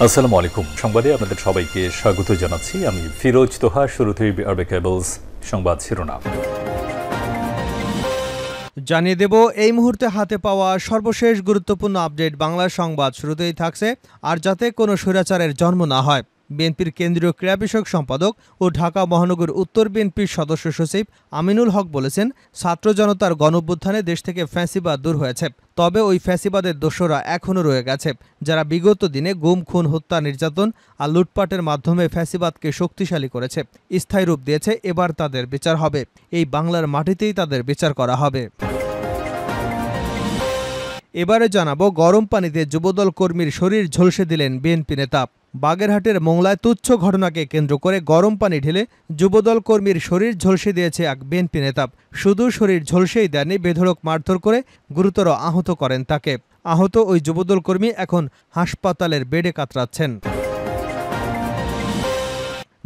আসসালামু আলাইকুম। সংবাদে আপনাদের সবাইকে স্বাগত জানাচ্ছি। আমি ফিরোজ তোহা। শুরুতেই আরবে কেবলস সংবাদ শিরোনাম জানিয়ে দেব এই মুহূর্তে হাতে পাওয়া সর্বশেষ গুরুত্বপূর্ণ আপডেট বাংলা সংবাদ। শুরুতেই থাকছে আর যাতে কোনো স্বৈরাচারের জন্ম না হয়। বিএনপির কেন্দ্রীয় ক্রীড়া বিষয়ক সম্পাদক ও ঢাকা মহানগর উত্তর বিএনপির সদস্য সচিব আমিনুল হক বলেছেন, ছাত্র জনতার গণঅভ্যুত্থানে দেশ থেকে ফ্যাসিবাদ দূর হয়েছে, তবে ওই ফ্যাসিবাদের দোসররা এখনও রয়ে গেছে, যারা বিগত দিনে গুম, খুন, হত্যা, নির্যাতন আর লুটপাটের মাধ্যমে ফ্যাসিবাদকে শক্তিশালী করেছে, স্থায়ী রূপ দিয়েছে। এবার তাদের বিচার হবে। এই বাংলার মাটিতেই তাদের বিচার করা হবে। এবারে জানাবো, গরম পানিতে যুবদল কর্মীর শরীর ঝলসে দিলেন বিএনপি নেতা। বাগেরহাটের মোংলায় তুচ্ছ ঘটনাকে কেন্দ্র করে গরম পানি ঢেলে যুবদল কর্মীর শরীর ঝলসে দিয়েছে এক বিএনপি নেতা। শুধু শরীর ঝলসেই দেননি, বেধড়ক মারধর করে গুরুতর আহত করেন তাকে। আহত ওই যুবদল কর্মী এখন হাসপাতালের বেডে কাতরাচ্ছেন।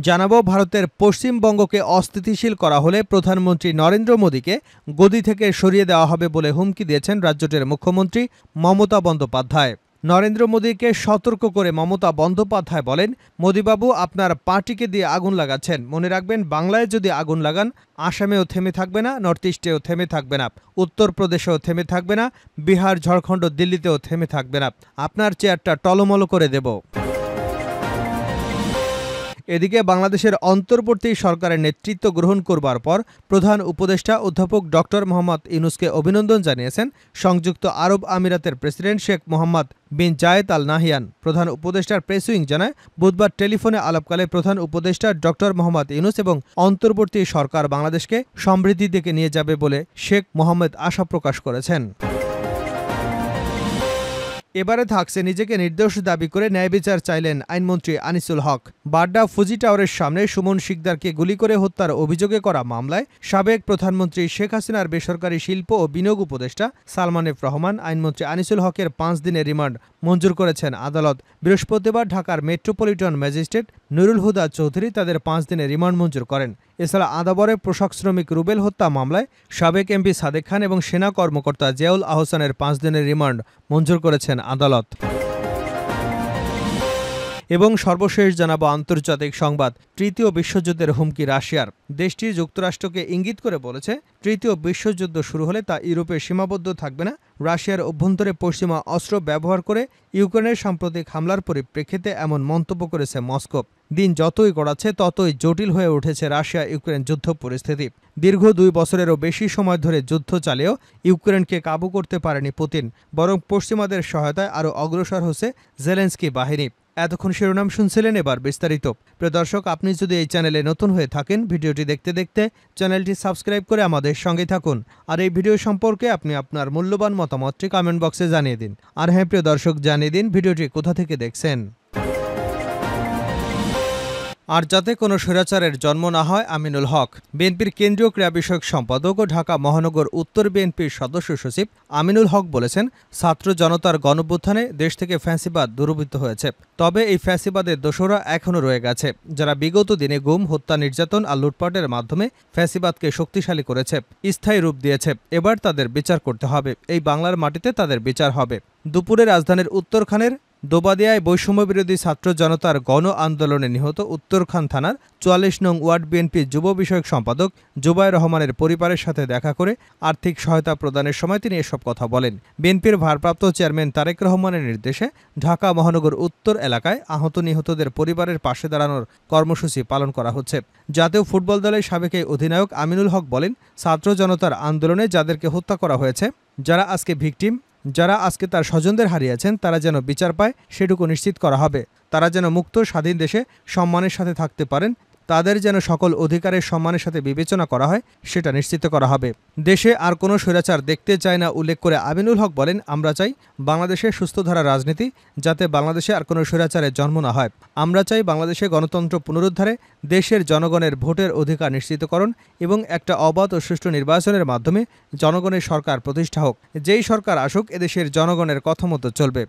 জানাবো, ভারতের পশ্চিমবঙ্গকে অস্থিতিশীল করা হলে প্রধানমন্ত্রী নরেন্দ্র মোদীকে গদি থেকে সরিয়ে দেওয়া হবে বলে হুমকি দিয়েছেন রাজ্যটির মুখ্যমন্ত্রী মমতা বন্দ্যোপাধ্যায়। নরেন্দ্র মোদীকে সতর্ক করে মমতা বন্দ্যোপাধ্যায় বলেন, মোদীবাবু আপনার পার্টিকে দিয়ে আগুন লাগাচ্ছেন। মনে রাখবেন, বাংলায় যদি আগুন লাগান, আসামেও থেমে থাকবে না, নর্থ ইস্টেও থেমে থাকবে না, উত্তরপ্রদেশেও থেমে থাকবে না, বিহার, ঝাড়খণ্ড, দিল্লিতেও থেমে থাকবে না। আপনার চেয়ারটা টলমলো করে দেব। এদিকে বাংলাদেশের অন্তর্বর্তী সরকারের নেতৃত্ব গ্রহণ করবার পর প্রধান উপদেষ্টা অধ্যাপক ডক্টর মোহাম্মদ ইউনূসকে অভিনন্দন জানিয়েছেন সংযুক্ত আরব আমিরাতের প্রেসিডেন্ট শেখ মোহাম্মদ বিন জায়েদ আল নাহিয়ান। প্রধান উপদেষ্টার প্রেস উইং জানায়, বুধবার টেলিফোনে আলাপকালে প্রধান উপদেষ্টা ডক্টর মোহাম্মদ ইউনূস এবং অন্তর্বর্তী সরকার বাংলাদেশকে সমৃদ্ধির দিকে নিয়ে যাবে বলে শেখ মোহাম্মদ আশা প্রকাশ করেছেন। এবারে থাকছে, নিজেকে নির্দোষ দাবি করে ন্যায় বিচার চাইলেন আইনমন্ত্রী আনিসুল হক। বাড্ডা ফুজি টাওয়ারের সামনে সুমন শিকদারকে গুলি করে হত্যার অভিযোগে করা মামলায় সাবেক প্রধানমন্ত্রী শেখ হাসিনার বেসরকারি শিল্প ও বিনিয়োগ উপদেষ্টা সালমান এফ রহমান আইনমন্ত্রী আনিসুল হকের 5 দিনের রিমান্ড মঞ্জুর করেছেন আদালত। বৃহস্পতিবার ঢাকার মেট্রোপলিটন ম্যাজিস্ট্রেট নুরুল হুদা চৌধুরী তাদের 5 দিনের রিমান্ড মঞ্জুর করেন। এছাড়া আদাবরে পোশাক শ্রমিক রুবেল হত্যা মামলায় সাবেক এমপি সাদেক খান এবং সেনা কর্মকর্তা জিয়াউল আহসানের 5 দিনের রিমান্ড মঞ্জুর করেছেন আদালত। এবং সর্বশেষ জানাবো আন্তর্জাতিক সংবাদ। তৃতীয় বিশ্বযুদ্ধের হুমকি রাশিয়ার। দেশটি যুক্তরাষ্ট্রকে ইঙ্গিত করে বলেছে, তৃতীয় বিশ্বযুদ্ধ শুরু হলে তা ইউরোপে সীমাবদ্ধ থাকবে না। রাশিয়ার অভ্যন্তরে পশ্চিমা অস্ত্র ব্যবহার করে ইউক্রেনের সাম্প্রতিক হামলার পরিপ্রেক্ষিতে এমন মন্তব্য করেছে মস্কো। দিন যতই গড়াচ্ছে ততই জটিল হয়ে উঠেছে রাশিয়া ইউক্রেন যুদ্ধ পরিস্থিতি। দীর্ঘ 2 বছরেরও বেশি সময় ধরে যুদ্ধ চালিয়েও ইউক্রেনকে কাবু করতে পারেনি পুতিন, বরং পশ্চিমাদের সহায়তায় আরও অগ্রসর হচ্ছে জেলেনস্কি বাহিনী। এতক্ষণ শিরোনাম শুনছিলেন, এবার বিস্তারিত। প্রিয় দর্শক, আপনি যদি এই চ্যানেলে নতুন হয়ে থাকেন, ভিডিওটি দেখতে দেখতে চ্যানেলটি সাবস্ক্রাইব করে আমাদের সঙ্গে থাকুন। আর এই ভিডিও সম্পর্কে আপনি আপনার মূল্যবান মতামতটি কমেন্ট বক্সে জানিয়ে দিন। আর হ্যাঁ প্রিয় দর্শক, জানিয়ে দিন ভিডিওটি কোথা থেকে দেখছেন। আর যাতে কোনো স্বৈরাচারের জন্ম না হয়, আমিনুল হক। বিএনপির কেন্দ্রীয় ক্রীড়া বিষয়ক সম্পাদক ও ঢাকা মহানগর উত্তর বিএনপির সদস্য সচিব আমিনুল হক বলেছেন, ছাত্র জনতার গণঅভ্যুত্থানে দেশ থেকে ফ্যাসিবাদ দূরীভূত হয়েছে, তবে এই ফ্যাসিবাদের দোসররা এখনও রয়ে গেছে, যারা বিগত দিনে গুম, হত্যা, নির্যাতন আর লুটপাটের মাধ্যমে ফ্যাসিবাদকে শক্তিশালী করেছে, স্থায়ী রূপ দিয়েছে। এবার তাদের বিচার করতে হবে। এই বাংলার মাটিতে তাদের বিচার হবে। দুপুরে রাজধানীর উত্তরখানের দোবাদিয়ায় বৈষম্যবিরোধী ছাত্র জনতার গণ আন্দোলনে নিহত উত্তরখান থানার 44 নং ওয়ার্ড বিএনপি যুব বিষয়ক সম্পাদক জুবায়ের রহমানের পরিবারের সাথে দেখা করে আর্থিক সহায়তা প্রদানের সময় তিনি এসব কথা বলেন। বিএনপির ভারপ্রাপ্ত চেয়ারম্যান তারেক রহমানের নির্দেশে ঢাকা মহানগর উত্তর এলাকায় আহত নিহতদের পরিবারের পাশে দাঁড়ানোর কর্মসূচি পালন করা হচ্ছে। জাতীয় ফুটবল দলের সাবেক অধিনায়ক আমিনুল হক বলেন, ছাত্র জনতার আন্দোলনে যাদেরকে হত্যা করা হয়েছে, যারা আজকে ভিকটিম, যারা আজকে তার স্বজনদের হারিয়েছেন, তারা যেন বিচার পায় সেটুকু নিশ্চিত করা হবে। তারা যেন মুক্ত স্বাধীন দেশে সম্মানের সাথে থাকতে পারেন, তাদের যেন সকল অধিকারের সম্মানের সাথে বিবেচনা করা হয়, সেটা নিশ্চিত করা হবে। দেশে আর কোনো স্বৈরাচার দেখতে চায় না উল্লেখ করে আমিনুল হক বলেন, আমরা চাই বাংলাদেশে সুস্থধারা রাজনীতি, যাতে বাংলাদেশে আর কোনো স্বৈরাচারের জন্ম না হয়। আমরা চাই বাংলাদেশে গণতন্ত্র পুনরুদ্ধারে, দেশের জনগণের ভোটের অধিকার নিশ্চিতকরণ এবং একটা অবাধ ও সুষ্ঠু নির্বাচনের মাধ্যমে জনগণের সরকার প্রতিষ্ঠা হোক। যেই সরকার আসুক, এদেশের জনগণের কথা মতো চলবে।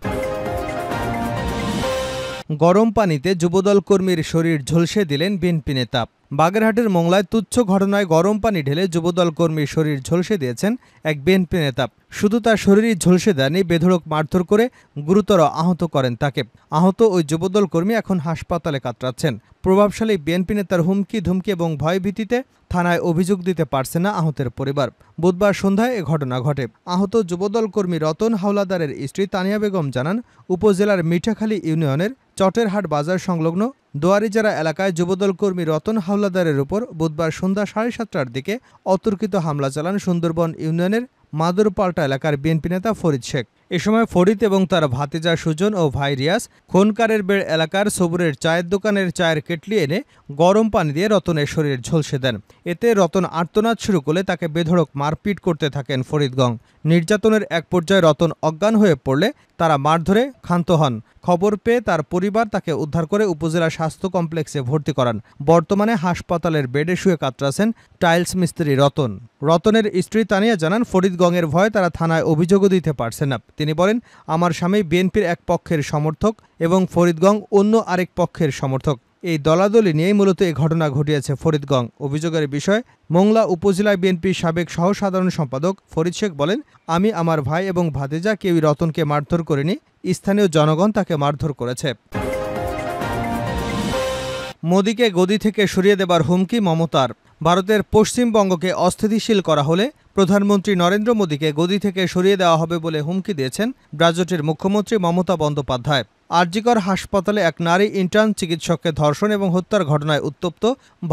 গরম পানিতে যুবদল কর্মীর শরীর ঝলসে দিলেন বিএনপি নেতা। বাগেরহাটের মোংলায় তুচ্ছ ঘটনায় গরম পানি ঢেলে যুবদল কর্মীর শরীর ঝলসে দিয়েছেন এক বিএনপি নেতা। শুধু তার শরীরই ঝলসে দেয়নি, বেধড়ক মারধর করে গুরুতর আহত করেন তাকে। আহত ওই যুবদল কর্মী এখন হাসপাতালে কাতরাচ্ছেন। প্রভাবশালী বিএনপি নেতার হুমকি ধুমকি এবং ভয়ভীতিতে থানায় অভিযোগ দিতে পারছে না আহতের পরিবার। বুধবার সন্ধ্যায় এ ঘটনা ঘটে। আহত যুবদল কর্মী রতন হাওলাদারের স্ত্রী তানিয়া বেগম জানান, উপজেলার মিঠাখালী ইউনিয়নের চটেরহাট বাজার সংলগ্ন দোয়ারিজারা এলাকায় যুবদল কর্মী রতন হাওলাদারের উপর বুধবার সন্ধ্যা 7:30টার দিকে অতর্কিত হামলা চালান সুন্দরবন ইউনিয়নের মাদুরপাল্টা এলাকার বিএনপি নেতা ফরিদ শেখ। এ সময় ফরিদ এবং তার ভাতিজা সুজন ও ভাই রিয়াজ খোনকারের বেড় এলাকার সবুরের চায়ের দোকানের চায়ের কেটলি এনে গরম পানি দিয়ে রতনের শরীর ঝলসে দেন। এতে রতন আর্তনাদ শুরু করলে তাকে বেধড়ক মারপিট করতে থাকেন ফরিদগং। নির্যাতনের এক পর্যায়ে রতন অজ্ঞান হয়ে পড়লে তারা মারধরে ক্ষান্ত হন। খবর পেয়ে তার পরিবার তাকে উদ্ধার করে উপজেলা স্বাস্থ্য কমপ্লেক্সে ভর্তি করান। বর্তমানে হাসপাতালের বেডে শুয়ে কাতরাছেন টাইলস মিস্ত্রি রতন। রতনের স্ত্রী তানিয়া জানান, ফরিদগংয়ের ভয়ে তারা থানায় অভিযোগও দিতে পারছে না। তিনি বলেন, আমার স্বামী বিএনপির এক পক্ষের সমর্থক এবং ফরিদগং অন্য আরেক পক্ষের সমর্থক। এই দলাদলি নিয়েই মূলত এই ঘটনা ঘটিয়েছে ফরিদগং। অভিযোগের বিষয়ে মোংলা উপজেলা বিএনপির সাবেক সহসাধারণ সম্পাদক ফরিদ শেখ বলেন, আমি, আমার ভাই এবং ভাতিজা কেউই রতনকে মারধর করিনি, স্থানীয় জনগণ তাকে মারধর করেছে। মোদিকে গদি থেকে সরিয়ে দেবার হুমকি মমতার। ভারতের পশ্চিমবঙ্গকে অস্থিতিশীল করা হলে প্রধানমন্ত্রী নরেন্দ্র মোদিকে গদি থেকে সরিয়ে দেওয়া হবে বলে হুমকি দিয়েছেন রাজ্যটির মুখ্যমন্ত্রী মমতা বন্দ্যোপাধ্যায়। আরজিকর হাসপাতালে এক নারী ইন্টার্ন চিকিৎসককে ধর্ষণ এবং হত্যার ঘটনায় উত্তপ্ত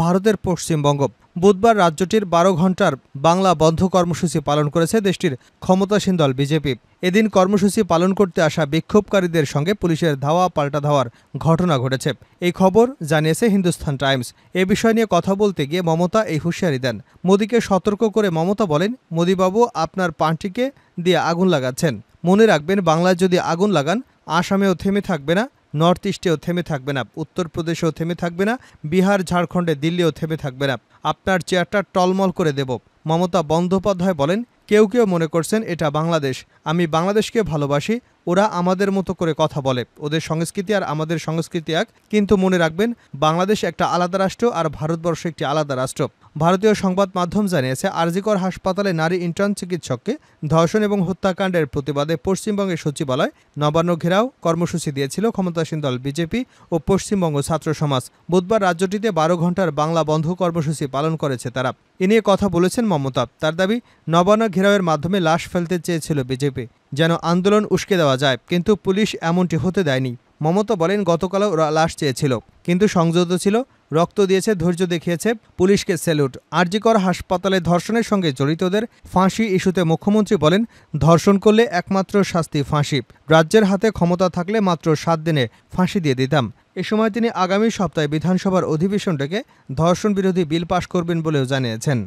ভারতের পশ্চিমবঙ্গ। বুধবার রাজ্যটির 12 ঘণ্টার বাংলা বন্ধ কর্মসূচি পালন করেছে দেশটির ক্ষমতাসীন দল বিজেপি। এদিন কর্মসূচি পালন করতে আসা বিক্ষোভকারীদের সঙ্গে পুলিশের ধাওয়া পাল্টা ধাওয়ার ঘটনা ঘটেছে। এই খবর জানিয়েছে হিন্দুস্তান টাইমস। এ বিষয় নিয়ে কথা বলতে গিয়ে মমতা এই হুঁশিয়ারি দেন। মোদিকে সতর্ক করে মমতা বলেন, মোদিবাবু, আপনার পার্টিকে দিয়ে আগুন লাগাচ্ছেন। মনে রাখবেন, বাংলায় যদি আগুন লাগান, আসামেও থেমে থাকবে না, নর্থ ইস্টেও থেমে থাকবে না, উত্তরপ্রদেশেও থেমে থাকবে না, বিহার, ঝাড়খণ্ডে, দিল্লিও থেমে থাকবে না। আপনার চেয়ারটা টলমল করে দেব। মমতা বন্দ্যোপাধ্যায় বলেন, কেউ কেউ মনে করছেন এটা বাংলাদেশ। আমি বাংলাদেশকে ভালোবাসি। ওরা আমাদের মতো করে কথা বলে। ওদের সংস্কৃতি আর আমাদের সংস্কৃতি এক। কিন্তু মনে রাখবেন, বাংলাদেশ একটা আলাদা রাষ্ট্র আর ভারতবর্ষ একটি আলাদা রাষ্ট্র। ভারতীয় সংবাদ মাধ্যম জানিয়েছে, আরজিকর হাসপাতালে নারী ইন্টার্ন চিকিৎসককে ধর্ষণ এবং হত্যাকাণ্ডের প্রতিবাদে পশ্চিমবঙ্গের সচিবালয় নবান্ন ঘেরাও কর্মসূচি দিয়েছিল ক্ষমতাসীন দল বিজেপি ও পশ্চিমবঙ্গ ছাত্র সমাজ। বুধবার রাজ্যটিতে 12 ঘণ্টার বাংলা বন্ধ কর্মসূচি পালন করেছে তারা। এ নিয়ে কথা বলেছেন মমতা। তার দাবি, নবান্ন ঘেরাওয়ের মাধ্যমে লাশ ফেলতে চেয়েছিল বিজেপি, যেন আন্দোলন উস্কে দেওয়া যায়, কিন্তু পুলিশ এমনটি হতে দেয়নি। মমতা বলেন, গতকালও ওরা লাশ চেয়েছিল, কিন্তু সংযত ছিল, রক্ত দিয়েছে, ধৈর্য দেখিয়েছে, পুলিশকে স্যালুট। আরজিকর হাসপাতালে ধর্ষণের সঙ্গে জড়িতদের ফাঁসি ইস্যুতে মুখ্যমন্ত্রী বলেন, ধর্ষণ করলে একমাত্র শাস্তি ফাঁসি। রাজ্যের হাতে ক্ষমতা থাকলে মাত্র 7 দিনে ফাঁসি দিয়ে দিতাম। এ সময় তিনি আগামী সপ্তাহে বিধানসভার অধিবেশন ডেকে ধর্ষণ বিরোধী বিল পাশ করবেন বলেও জানিয়েছেন।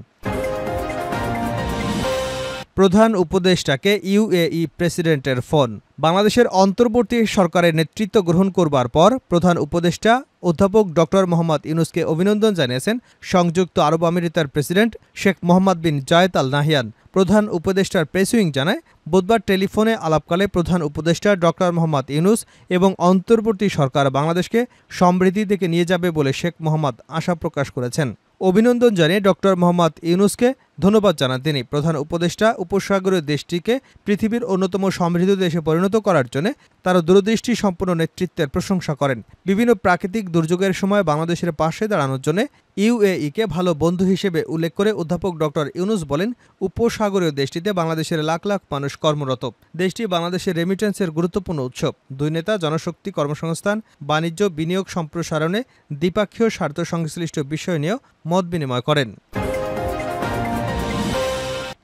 প্রধান উপদেষ্টাকে ইউএই প্রেসিডেন্টের ফোন। বাংলাদেশের অন্তর্বর্তী সরকারের নেতৃত্ব গ্রহণ করবার পর প্রধান উপদেষ্টা অধ্যাপক ডক্টর মোহাম্মদ ইউনূসকে অভিনন্দন জানিয়েছেন সংযুক্ত আরব আমিরাতের প্রেসিডেন্ট শেখ মোহাম্মদ বিন জায়েদ আল নাহিয়ান। প্রধান উপদেষ্টার প্রেস উইং জানায়, বুধবার টেলিফোনে আলাপকালে প্রধান উপদেষ্টা ডক্টর মোহাম্মদ ইউনূস এবং অন্তর্বর্তী সরকার বাংলাদেশকে সমৃদ্ধির দিকে নিয়ে যাবে বলে শেখ মোহাম্মদ আশা প্রকাশ করেছেন। অভিনন্দন জানিয়ে ডক্টর মোহাম্মদ ইউনূসকে ধন্যবাদ জানান তিনি। প্রধান উপদেষ্টা উপসাগরীয় দেশটিকে পৃথিবীর অন্যতম সমৃদ্ধ দেশে পরিণত করার জন্য তার দূরদৃষ্টি সম্পন্ন নেতৃত্বের প্রশংসা করেন। বিভিন্ন প্রাকৃতিক দুর্যোগের সময় বাংলাদেশের পাশে দাঁড়ানোর জন্য ইউএইকে ভালো বন্ধু হিসেবে উল্লেখ করে অধ্যাপক ডক্টর ইউনূস বলেন, উপসাগরীয় দেশটিতে বাংলাদেশের লাখ লাখ মানুষ কর্মরত। দেশটি বাংলাদেশের রেমিটেন্সের গুরুত্বপূর্ণ উৎস। দুই নেতা জনশক্তি, কর্মসংস্থান, বাণিজ্য, বিনিয়োগ সম্প্রসারণে দ্বিপাক্ষীয় স্বার্থ সংশ্লিষ্ট বিষয় নিয়েও মত বিনিময় করেন।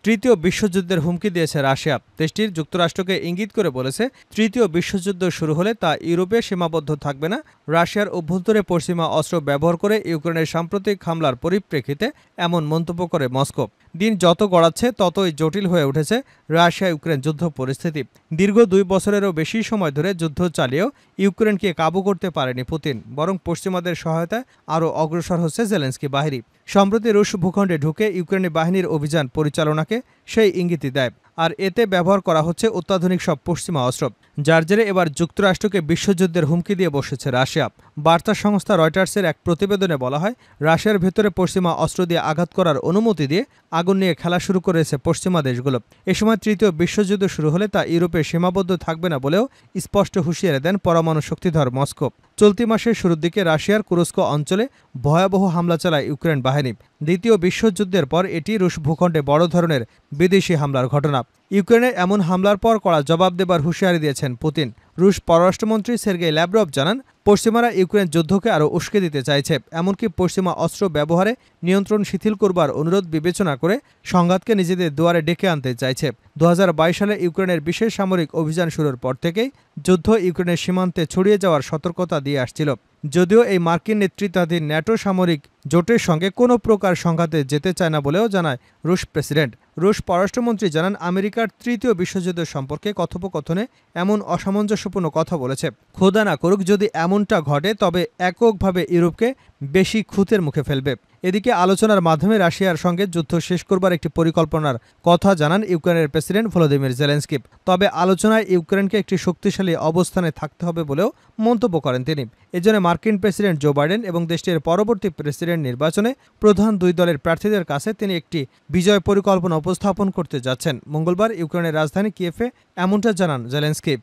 তৃতীয় বিশ্বযুদ্ধের হুমকি দিয়েছে রাশিয়া। দেশটির যুক্তরাষ্ট্রকে ইঙ্গিত করে বলেছে, তৃতীয় বিশ্বযুদ্ধ শুরু হলে তা ইউরোপে সীমাবদ্ধ থাকবে না। রাশিয়ার অভ্যন্তরে পশ্চিমা অস্ত্র ব্যবহার করে ইউক্রেনের সাম্প্রতিক হামলার পরিপ্রেক্ষিতে এমন মন্তব্য করে মস্কো। দিন যত গড়াচ্ছে ততই জটিল হয়ে উঠেছে রাশিয়া ইউক্রেন যুদ্ধ পরিস্থিতি। দীর্ঘ 2 বছরেরও বেশি সময় ধরে যুদ্ধ চালিয়েও ইউক্রেনকে কাবু করতে পারেনি পুতিন, বরং পশ্চিমাদের সহায়তায় আরও অগ্রসর হচ্ছে জেলেনস্কি বাহিনী। সম্প্রতি রুশ ভূখণ্ডে ঢুকে ইউক্রেনি বাহিনীর অভিযান পরিচালনাকে সেই ইঙ্গিতই দেয়। আর এতে ব্যবহার করা হচ্ছে অত্যাধুনিক সব পশ্চিমা অস্ত্র, যার জেরে এবার যুক্তরাষ্ট্রকে বিশ্বযুদ্ধের হুমকি দিয়ে বসেছে রাশিয়া। বার্তা সংস্থা রয়টার্সের এক প্রতিবেদনে বলা হয়, রাশিয়ার ভেতরে পশ্চিমা অস্ত্র দিয়ে আঘাত করার অনুমতি দিয়ে আগুন নিয়ে খেলা শুরু করেছে পশ্চিমা দেশগুলো। এ সময় তৃতীয় বিশ্বযুদ্ধ শুরু হলে তা ইউরোপে সীমাবদ্ধ থাকবে না বলেও স্পষ্ট হুঁশিয়ারি দেন পরমাণু শক্তিধর মস্কো। চলতি মাসের শুরুর দিকে রাশিয়ার কুরস্ক অঞ্চলে ভয়াবহ হামলা চালায় ইউক্রেন বাহিনী। দ্বিতীয় বিশ্বযুদ্ধের পর এটি রুশ ভূখণ্ডে বড় ধরনের বিদেশি হামলার ঘটনা। ইউক্রেনে এমন হামলার পর কড়া জবাব দেবার হুঁশিয়ারি দিয়েছেন পুতিন। রুশ পররাষ্ট্রমন্ত্রী সের্গেই ল্যাভরভ জানান, পশ্চিমারা ইউক্রেন যুদ্ধকে আরও উস্কে দিতে চাইছে, এমনকি পশ্চিমা অস্ত্র ব্যবহারে নিয়ন্ত্রণ শিথিল করবার অনুরোধ বিবেচনা করে সংঘাতকে নিজেদের দুয়ারে ডেকে আনতে চাইছে। 2022 সালে ইউক্রেনের বিশেষ সামরিক অভিযান শুরুর পর থেকেই যুদ্ধ ইউক্রেনের সীমান্তে ছড়িয়ে যাওয়ার সতর্কতা দিয়ে আসছিল। যদিও এই মার্কিন নেতৃত্বাধীন ন্যাটো সামরিক জোটের সঙ্গে কোনো প্রকার সংঘাতে যেতে চায় না বলেও জানায় রুশ প্রেসিডেন্ট। রুশ পররাষ্ট্রমন্ত্রী জানান, আমেরিকার তৃতীয় বিশ্বযুদ্ধ সম্পর্কে কথোপকথনে এমন অসামঞ্জস্যপূর্ণ কথা বলেছে। খোদা না করুক যদি এমনটা ঘটে, তবে এককভাবে ইউরোপকে বেশি খুঁতের মুখে ফেলবে। এদিকে আলোচনার মাধ্যমে রাশিয়ার সঙ্গে যুদ্ধ শেষ করবার একটি পরিকল্পনার কথা জানান ইউক্রেনের প্রেসিডেন্ট ভলোদিমির জেলেনস্কি। তবে আলোচনায় ইউক্রেনকে একটি শক্তিশালী অবস্থানে থাকতে হবে বলেও মন্তব্য করেন তিনি। এজন্য মার্কিন প্রেসিডেন্ট জো বাইডেন এবং দেশটির পরবর্তী প্রেসিডেন্ট নির্বাচনে প্রধান দুই দলের প্রার্থীদের কাছে তিনি একটি বিজয় পরিকল্পনা উপস্থাপন করতে যাচ্ছেন। মঙ্গলবার ইউক্রেনের রাজধানী কিয়েভে এমনটা জানান জেলেনস্কি।